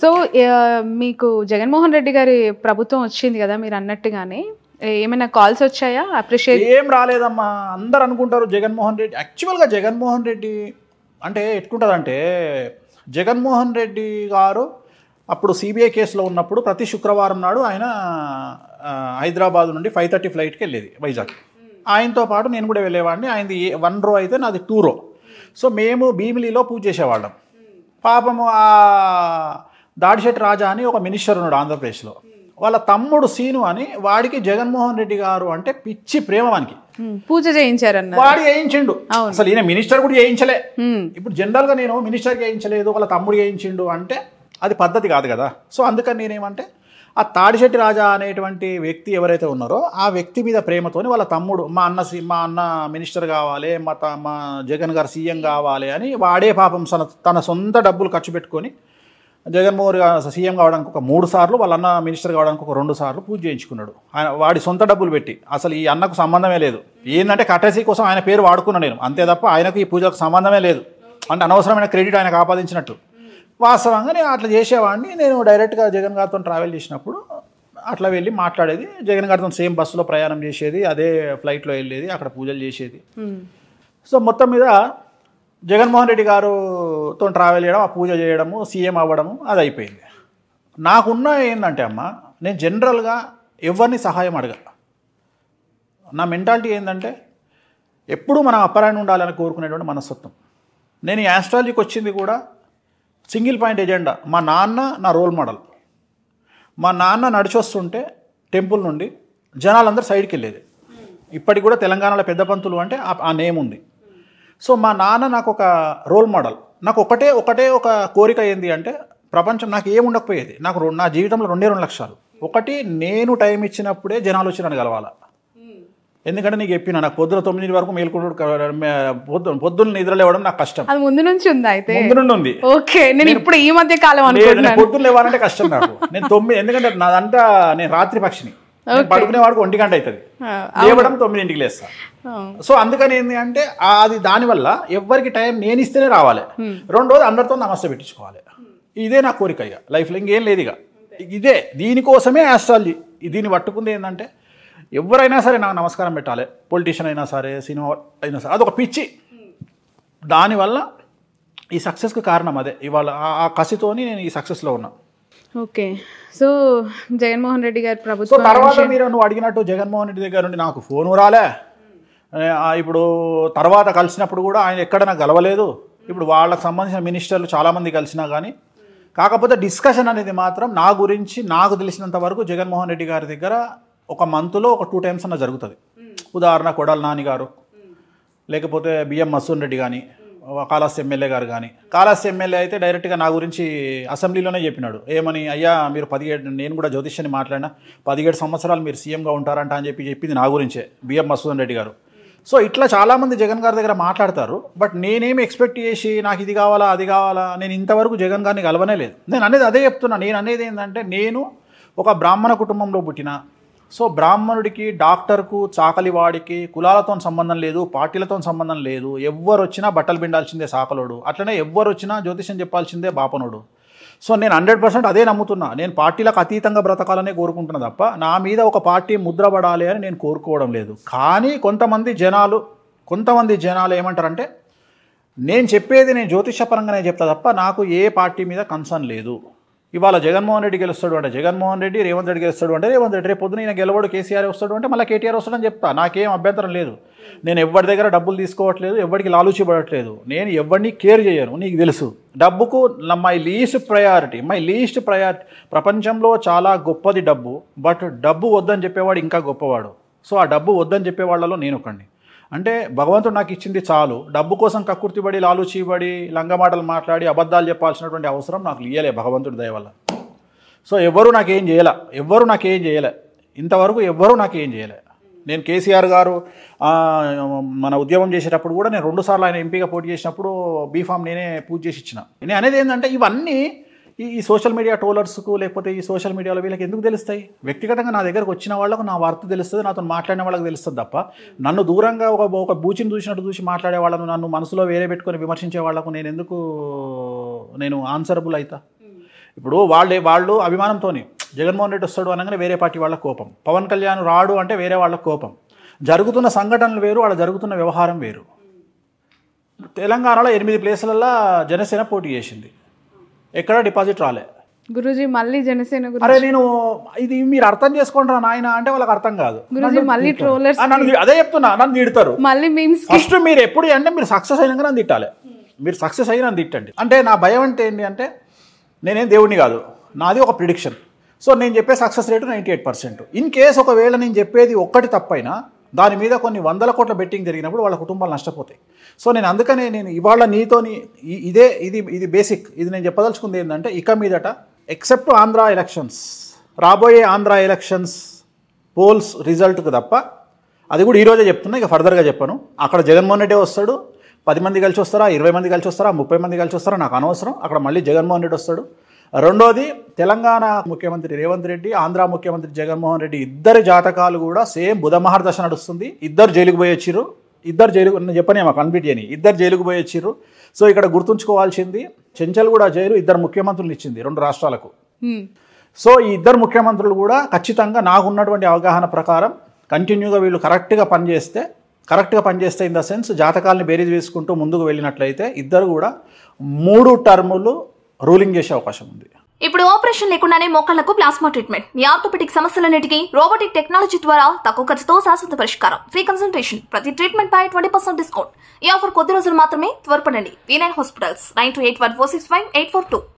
So మీకు జగన్మోహన్ రెడ్డి గారి ప్రభుత్వం వచ్చింది కదా మీరు అన్నట్టుగానే ఏమైనా కాల్స్ వచ్చాయా అప్రిషియేట్? ఏం రాలేదమ్మా. అందరు అనుకుంటారు జగన్మోహన్ రెడ్డి. యాక్చువల్గా జగన్మోహన్ రెడ్డి అంటే ఎట్టుకుంటుందంటే, జగన్మోహన్ రెడ్డి గారు అప్పుడు సిబిఐ కేసులో ఉన్నప్పుడు ప్రతి శుక్రవారం నాడు ఆయన హైదరాబాద్ నుండి 5:30 ఫ్లైట్కి వెళ్ళేది వైజాగ్. ఆయనతో పాటు నేను కూడా వెళ్ళేవాడిని. ఆయనది 1 రో అయితే నాది 2 రో. సో మేము భీమిలిలో పూజ చేసేవాళ్ళం. పాపము ఆ దాడిశెట్టి రాజా అని ఒక మినిస్టర్ ఉన్నాడు ఆంధ్రప్రదేశ్లో. వాళ్ళ తమ్ముడు సీను అని, వాడికి జగన్మోహన్ రెడ్డి గారు అంటే పిచ్చి ప్రేమ. వానికి పూజ చేయించారన్న, వాడు చేయించిండు. అసలు ఈయన మినిస్టర్ కూడా చేయించలే. ఇప్పుడు జనరల్గా నేను మినిస్టర్ చేయించలేదు, వాళ్ళ తమ్ముడు చేయించిండు అంటే అది పద్ధతి కాదు కదా. సో అందుకని నేనేమంటే, ఆ తాడిశెట్టి రాజా అనేటువంటి వ్యక్తి ఎవరైతే ఉన్నారో ఆ వ్యక్తి మీద ప్రేమతోని వాళ్ళ తమ్ముడు మా అన్న మినిస్టర్ కావాలి, మా జగన్ గారు సీఎం కావాలి అని వాడే పాపం తన సొంత డబ్బులు ఖర్చు పెట్టుకొని జగన్మోహన్ గారు సీఎం కావడానికి ఒక 3 సార్లు, వాళ్ళ అన్న మినిస్టర్ కావడానికి ఒక 2 సార్లు పూజ చేయించుకున్నాడు. ఆయన వాడి సొంత డబ్బులు పెట్టి. అసలు ఈ అన్నకు సంబంధమే లేదు. ఏంటంటే కటసీ కోసం ఆయన పేరు వాడుకున్నా నేను, అంతే తప్ప ఆయనకు ఈ పూజకు సంబంధమే లేదు. అంటే అనవసరమైన క్రెడిట్ ఆయనకు ఆపాదించినట్టు. వాస్తవంగా నేను అట్లా చేసేవాడిని. నేను డైరెక్ట్గా జగన్ గారితో ట్రావెల్ చేసినప్పుడు అట్లా వెళ్ళి మాట్లాడేది. జగన్ గారితో సేమ్ బస్సులో ప్రయాణం చేసేది, అదే ఫ్లైట్లో వెళ్ళేది, అక్కడ పూజలు చేసేది. సో మొత్తం మీద జగన్మోహన్ రెడ్డి గారుతో ట్రావెల్ చేయడం, ఆ పూజ చేయడము, సీఎం అవ్వడము అది అయిపోయింది. నాకున్న ఏంటంటే అమ్మ, నేను జనరల్గా ఎవరిని సహాయం అడగ. నా మెంటాలిటీ ఏంటంటే ఎప్పుడూ మనం అప్పరాయణ ఉండాలని కోరుకునేటువంటి మనస్తత్వం. నేను ఈ ఆస్ట్రాలజీకి వచ్చింది కూడా సింగిల్ పాయింట్ ఎజెండా. మా నాన్న నా రోల్ మోడల్. మా నాన్న నడిచి వస్తుంటే టెంపుల్ నుండి జనాలందరూ సైడ్కి వెళ్ళేది. ఇప్పటికి కూడా తెలంగాణలో పెద్ద పంతులు అంటే ఆ నేమ్ ఉంది. సో మా నాన్న నాకు ఒక రోల్ మోడల్. నాకు ఒకటే ఒక కోరిక ఏంది అంటే, ప్రపంచం నాకు ఏముండకపోయేది, నాకు నా జీవితంలో 2 లక్ష్యాలు. ఒకటి, నేను టైం ఇచ్చినప్పుడే జనాలు వచ్చి నన్ను కలవాలా. ఎందుకంటే నీకు చెప్పిన, నాకు పొద్దున 9 వరకు మేల్కొంటూ పొద్దున్న నిద్రలేవడం నాకు కష్టం. అది ముందు నుంచి ఉంది. అయితే ముందు నుండి ఉంది. ఓకే, నేను ఇప్పుడు ఈ మధ్య కాలం అనుకుంటున్నాను. పొద్దున్న లేవాలంటే కష్టం నాకు. నేను 9, ఎందుకంటే నాదంతా నేను రాత్రి పక్షిని. పడుకునే వాడికి 1 గంట అవుతుంది, లేవడం 9ంటికి లేస్తా. సో అందుకని ఏంటి అంటే, అది దానివల్ల ఎవరికి టైం నేను ఇస్తేనే రావాలి. రెండోది అందరితో నమస్తే పెట్టించుకోవాలి. ఇదే నా కోరిక. ఇక లైఫ్లో ఇంకేం లేదు. ఇక ఇదే, దీనికోసమే ఆస్ట్రాలజీ. దీన్ని పట్టుకుంది ఏంటంటే, ఎవరైనా సరే నాకు నమస్కారం పెట్టాలి. పొలిటీషియన్ అయినా సరే, సినిమా అయినా సరే, అదొక పిచ్చి. దానివల్ల ఈ సక్సెస్కి కారణం అదే. ఇవాళ ఆ కసితోని నేను ఈ సక్సెస్లో ఉన్నా. ఓకే, సో జగన్మోహన్ రెడ్డి గారి సో ప్రభుత్వం తర్వాత నువ్వు అడిగినట్టు జగన్మోహన్ రెడ్డి దగ్గర నుండి నాకు ఫోను రాలే. ఇప్పుడు తర్వాత కలిసినప్పుడు కూడా ఆయన ఎక్కడ నాకు గెలవలేదు. ఇప్పుడు వాళ్ళకి సంబంధించిన మినిస్టర్లు చాలామంది కలిసినా కానీ, కాకపోతే డిస్కషన్ అనేది మాత్రం నా గురించి నాకు తెలిసినంత వరకు జగన్మోహన్ రెడ్డి గారి దగ్గర ఒక మంత్లో ఒక 2 టైమ్స్ అన్న జరుగుతుంది. ఉదాహరణ కొడాలి నాని గారు, లేకపోతే బిఎం మసూన్ రెడ్డి కానీ, కాళహస్తి ఎమ్మెల్యే గారు కానీ. కాళహస్తి ఎమ్మెల్యే అయితే డైరెక్ట్గా నా గురించి అసెంబ్లీలోనే చెప్పినాడు. ఏమని, అయ్యా మీరు 17, నేను కూడా జ్యోతిష్యాన్ని మాట్లాడినా, 17 సంవత్సరాలు మీరు సీఎంగా ఉంటారంట అని చెప్పింది నా గురించే బిఎం మసూన్ రెడ్డి గారు. సో ఇట్లా చాలామంది జగన్ గారి దగ్గర మాట్లాడతారు. బట్ నేనేమి ఎక్స్పెక్ట్ చేసి నాకు ఇది కావాలా అది కావాలా, నేను ఇంతవరకు జగన్ గారిని కలవనే లేదు. నేను అనేది అదే చెప్తున్నా. నేను అనేది ఏంటంటే, నేను ఒక బ్రాహ్మణ కుటుంబంలో పుట్టిన. సో బ్రాహ్మణుడికి, డాక్టర్కు, చాకలివాడికి కులాలతో సంబంధం లేదు, పార్టీలతో సంబంధం లేదు. ఎవ్వరు వచ్చినా బట్టలు పిండాల్సిందే సాకలోడు, అట్లనే ఎవ్వరు వచ్చినా జ్యోతిష్యం చెప్పాల్సిందే బాపనుడు. సో నేను 100% అదే నమ్ముతున్నా. నేను పార్టీలకు అతీతంగా బ్రతకాలనే కోరుకుంటున్నా తప్ప నా మీద ఒక పార్టీ ముద్ర పడాలి అని నేను కోరుకోవడం లేదు. కానీ కొంతమంది జనాలు ఏమంటారంటే, నేను చెప్పేది నేను జ్యోతిషపరంగానే చెప్తా తప్ప నాకు ఏ పార్టీ మీద కన్సర్న్ లేదు. ఇవాళ జగన్మోహన్ రెడ్డి గెలుస్తాడు అంటే జగన్మోహన్ రెడ్డి, రేవంత్ రెడ్డి గెలుస్తాడు అంటే రేవంత్ రెడ్డి, రేపు పొద్దున ఈయన గెలవడు కేసీఆర్ వస్తాడు అంటే మళ్ళీ కేటీఆర్ వస్తాడని చెప్తా. నాకేం అభ్యంతరం లేదు. నేను ఎవరి దగ్గర డబ్బులు తీసుకోవట్లేదు, ఎవరికి లాలూచి పడట్లేదు. నేను ఎవరిని కేర్ చేయను, నీకు తెలుసు. డబ్బుకు మై లీస్ట్ ప్రయారిటీ. ప్రపంచంలో చాలా గొప్పది డబ్బు. బట్ డబ్బు వద్దని చెప్పేవాడు ఇంకా గొప్పవాడు. సో ఆ డబ్బు వద్దని చెప్పేవాళ్ళలో నేను ఒకడిని. అంటే భగవంతుడు నాకు ఇచ్చింది చాలు, డబ్బు కోసం కక్కుర్తిపడి, లాలూచిపడి, లంగమాటలు మాట్లాడి అబద్ధాలు చెప్పాల్సినటువంటి అవసరం నాకు ఇయ్యలే భగవంతుడి దయ వల్ల. సో ఎవరు నాకేం చేయలే ఇంతవరకు. ఎవ్వరూ నాకేం చేయలే. నేను కేసీఆర్ గారు మన ఉద్యమం చేసేటప్పుడు కూడా నేను 2 సార్లు ఆయన ఎంపీగా పోటీ చేసినప్పుడు బీఫామ్ నేనే పూజ చేసి ఇచ్చిన. నేను అనేది ఏంటంటే, ఇవన్నీ ఈ సోషల్ మీడియా ట్రోలర్స్కు, లేకపోతే ఈ సోషల్ మీడియాలో వీళ్ళకి ఎందుకు తెలుస్తాయి? వ్యక్తిగతంగా నా దగ్గరకు వచ్చిన వాళ్ళకు నా వర్త్ తెలుస్తుంది, నాతో మాట్లాడిన వాళ్ళకి తెలుస్తుంది తప్ప నన్ను దూరంగా ఒక బూచిని చూసినట్టు చూసి మాట్లాడే వాళ్ళను, నన్ను మనసులో వేరే పెట్టుకొని విమర్శించే వాళ్లకు నేను ఎందుకు ఆన్సరబుల్ అవుతా? ఇప్పుడు వాళ్ళు అభిమానంతోని జగన్మోహన్ రెడ్డి వస్తాడు అనగానే వేరే పార్టీ వాళ్ళ కోపం, పవన్ కళ్యాణ్ రాడు అంటే వేరే వాళ్ళ కోపం. జరుగుతున్న సంఘటనలు వేరు, అక్కడ జరుగుతున్న వ్యవహారం వేరు. తెలంగాణలో 8 ప్లేసులలో జనసేన పోటీ చేసింది, ఎక్కడ డిపాజిట్ రాలే. గురూజీ మళ్ళీ జనసేన అరే నేను ఇది మీరు అర్థం చేసుకుంటారా నాయన అంటే వాళ్ళకి అర్థం కాదు. గురూజీ మళ్ళీ ట్రోలర్స్ అదే చెప్తున్నా, నన్ను తిడతారు మళ్ళీ మీమ్స్. ఫస్ట్ మీరు ఎప్పుడు అంటే మీరు సక్సెస్ అయినాక నన్ను తిట్టాలి, మీరు సక్సెస్ అయినా నన్ను తిట్టండి. అంటే నా భయం అంటే ఏంటి అంటే నేనేం దేవుడిని కాదు, నాది ఒక ప్రిడిక్షన్. సో నేను చెప్పే సక్సెస్ రేటు 98%. ఇన్ కేస్ ఒకవేళ నేను చెప్పేది ఒక్కటి తప్పైనా దాని మీద కొన్ని 100 కోట్ల బెట్టింగ్ జరిగినప్పుడు వాళ్ళ కుటుంబాలు నష్టపోతాయి. సో నేను అందుకనే నేను ఇవాళ నీతోని ఇది బేసిక్, ఇది నేను చెప్పదలుచుకుంది ఏంటంటే ఇక మీదట ఎక్సెప్ట్ ఆంధ్ర ఎలక్షన్స్, రాబోయే ఆంధ్ర ఎలక్షన్స్ పోల్స్ రిజల్ట్కు తప్ప, అది కూడా ఈరోజే చెప్తున్నా, ఇక ఫర్దర్గా చెప్పను. అక్కడ జగన్మోహన్ రెడ్డి వస్తాడు, 10 మంది కలిసి వస్తారా, 20 మంది కలిసి వస్తారా, 30 మంది కలిసి వస్తారా నాకు అనవసరం, అక్కడ మళ్ళీ జగన్మోహన్ రెడ్డి వస్తాడు. రెండోది తెలంగాణ ముఖ్యమంత్రి రేవంత్ రెడ్డి, ఆంధ్ర ముఖ్యమంత్రి జగన్మోహన్ రెడ్డి ఇద్దరి జాతకాలు కూడా సేమ్ బుధ మహర్దశ నడుస్తుంది. ఇద్దరు జైలుకు పోయి వచ్చిర్రు, నేను చెప్పనేమో కంప్లీట్ చేయని, ఇద్దరు జైలుకు పోయి వచ్చిర్రు. సో ఇక్కడ గుర్తుంచుకోవాల్సింది చెంచల్ కూడా జైలు ఇద్దరు ముఖ్యమంత్రులు ఇచ్చింది 2 రాష్ట్రాలకు. సో ఈ ఇద్దరు ముఖ్యమంత్రులు కూడా ఖచ్చితంగా నాకున్నటువంటి అవగాహన ప్రకారం కంటిన్యూగా వీళ్ళు కరెక్ట్గా పనిచేస్తే ఇన్ ద సెన్స్ జాతకాలని బేరీజ్ వేసుకుంటూ ముందుకు వెళ్ళినట్లయితే ఇద్దరు కూడా 3 టర్ములు రూలింగ్ చేసే అవకాశం ఉంది. ఇప్పుడు ఆపరేషన్ లేకుండానే మోకాళ్లకు ప్లాస్మా ట్రీట్మెంట్, మీ ఆర్థోపెటిక్ సమస్యలన్నిటికీ రోబోటిక్ టెక్నాలజీ ద్వారా తక్కువ ఖర్చుతో శాశ్వత పరిష్కారం, ఫ్రీ కన్సల్టేషన్, ప్రతి ట్రీట్మెంట్ పై 20% డిస్కౌంట్. ఈ ఆఫర్ కొద్ది రోజులు మాత్రమే, త్వరపడండి. V9 hospitals 9281465842.